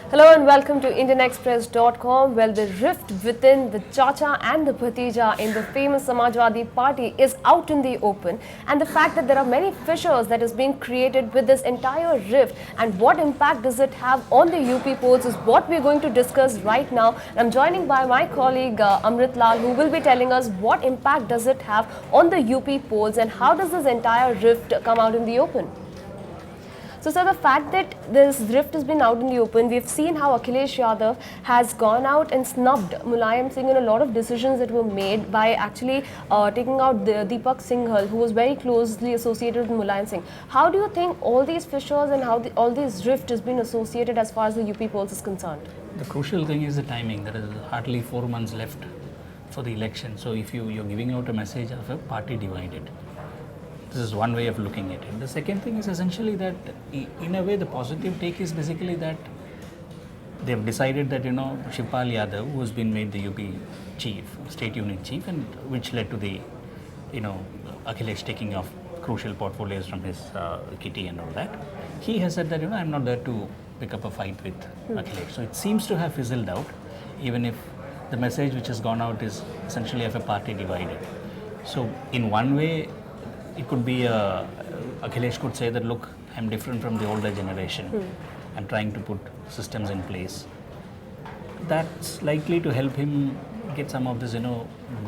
Hello and welcome to IndianExpress.com. Well, the rift within the Chacha and the Bhatija in the famous Samajwadi Party is out in the open, and the fact that there are many fissures that is being created with this entire rift and what impact does it have on the UP polls is what we're going to discuss right now. And I'm joining by my colleague Amrit Lal, who will be telling us what impact does it have on the UP polls and how does this entire rift come out in the open. So, sir, the fact that this rift has been out in the open, we've seen how Akhilesh Yadav has gone out and snubbed Mulayam Singh in a lot of decisions that were made by actually taking out Deepak Singhal, who was very closely associated with Mulayam Singh. How do you think all these fissures and how all these rift has been associated as far as the UP polls is concerned? The crucial thing is the timing. There is hardly 4 months left for the election. So, if you're giving out a message of a party divided, this is one way of looking at it. The second thing is essentially that, in a way, the positive take is basically that they've decided that, Shivpal Yadav, who has been made the UP chief, state unit chief, and which led to the, Akhilesh taking off crucial portfolios from his kitty and all that. He has said that, I'm not there to pick up a fight with Akhilesh. So it seems to have fizzled out, even if the message which has gone out is essentially of a party divided. So in one way, it could be Akhilesh could say that, look, I'm different from the older generation. I'm trying to put systems in place. That's likely to help him get some of this,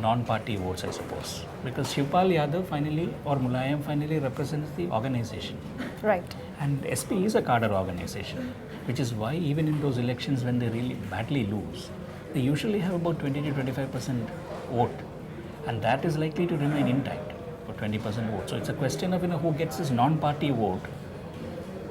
non-party votes, I suppose. Because Shivpal Yadav finally, or Mulayam finally represents the organization. Right. And SP is a cadre organization, which is why even in those elections when they really badly lose, they usually have about 20 to 25% vote. And that is likely to remain intact. 20% vote. So it's a question of who gets this non-party vote,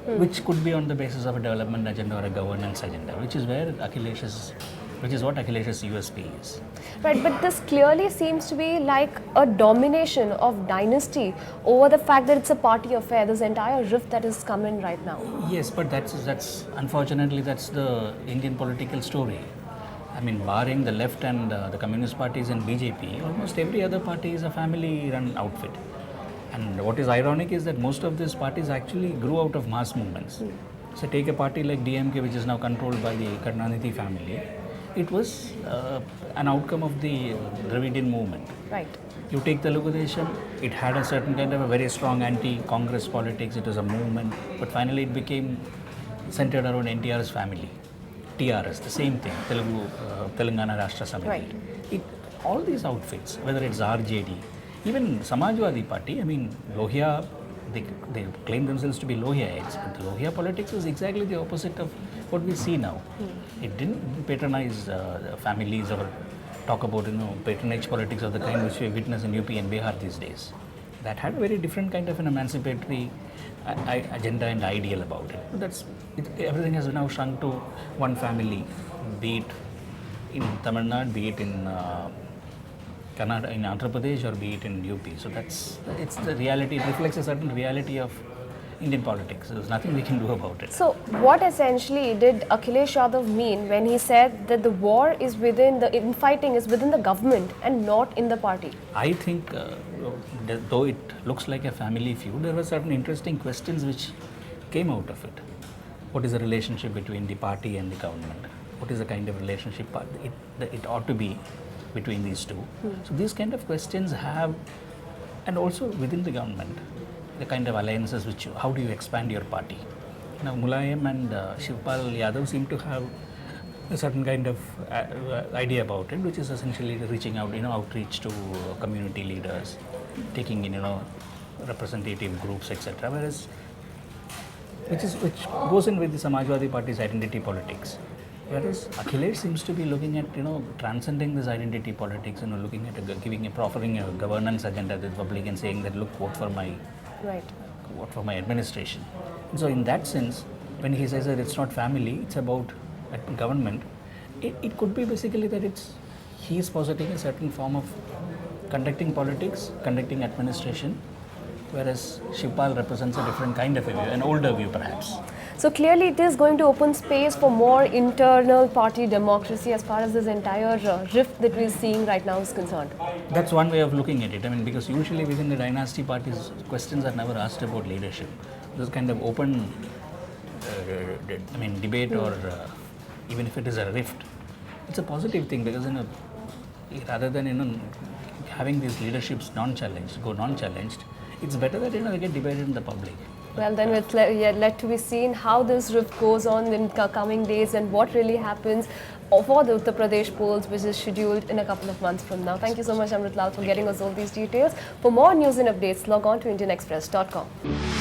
which could be on the basis of a development agenda or a governance agenda, which is what Akhilesh's USP is. Right, but this clearly seems to be like a domination of dynasty over the fact that it's a party affair. This entire rift that is coming right now. Yes, but that's unfortunately that's the Indian political story. I mean, barring the left and the communist parties and BJP, almost every other party is a family-run outfit. And what is ironic is that most of these parties actually grew out of mass movements. So take a party like DMK, which is now controlled by the Karunanidhi family. It was an outcome of the Dravidian movement. Right. You take Telugu Desam, it had a certain kind of a very strong anti-Congress politics. It was a movement, but finally it became centered around NTR's family. TRS, the same thing, Telangana Rashtra Samiti. Right. All these outfits, whether it's RJD, even Samajwadi Party, I mean, Lohia, they claim themselves to be Lohiaites, but the Lohia politics is exactly the opposite of what we see now. It didn't patronize families or talk about, patronage politics of the kind which we witness in UP and Bihar these days. That had a very different kind of an emancipatory agenda and ideal about it. Everything has now shrunk to one family, be it in Tamil Nadu, be it in Kannada, in Andhra Pradesh, or be it in UP. So it's the reality. It reflects a certain reality of Indian politics. There's nothing we can do about it. So, what essentially did Akhilesh Yadav mean when he said that the war is within the infighting is within the government and not in the party? I think, though it looks like a family feud, there were certain interesting questions which came out of it. What is the relationship between the party and the government? What is the kind of relationship it ought to be between these two? So these kind of questions have, and also within the government, the kind of alliances how do you expand your party? Now Mulayam and Shivpal Yadav seem to have a certain kind of idea about it, which is essentially reaching out, outreach to community leaders, taking in, representative groups, etc. Which goes in with the Samajwadi Party's identity politics. Whereas Akhilesh seems to be looking at, transcending this identity politics, looking at offering a governance agenda to the public and saying that, look, vote for my administration. And so in that sense, when he says that it's not family, it's about government, it could be basically that he is positing a certain form of conducting politics, conducting administration, whereas Shivpal represents a different kind of a view, an older view perhaps. So clearly it is going to open space for more internal party democracy as far as this entire rift that we're seeing right now is concerned. That's one way of looking at it. I mean, because usually within the dynasty parties, questions are never asked about leadership. There's kind of open debate or even if it is a rift, it's a positive thing because rather than having these leaderships non-challenged, it's better that they get debated in the public. Well, then it's let to be seen how this rift goes on in coming days and what really happens for the Uttar Pradesh polls, which is scheduled in a couple of months from now. Thank you so much, Amrit Lal, for getting us all these details. For more news and updates, log on to IndianExpress.com.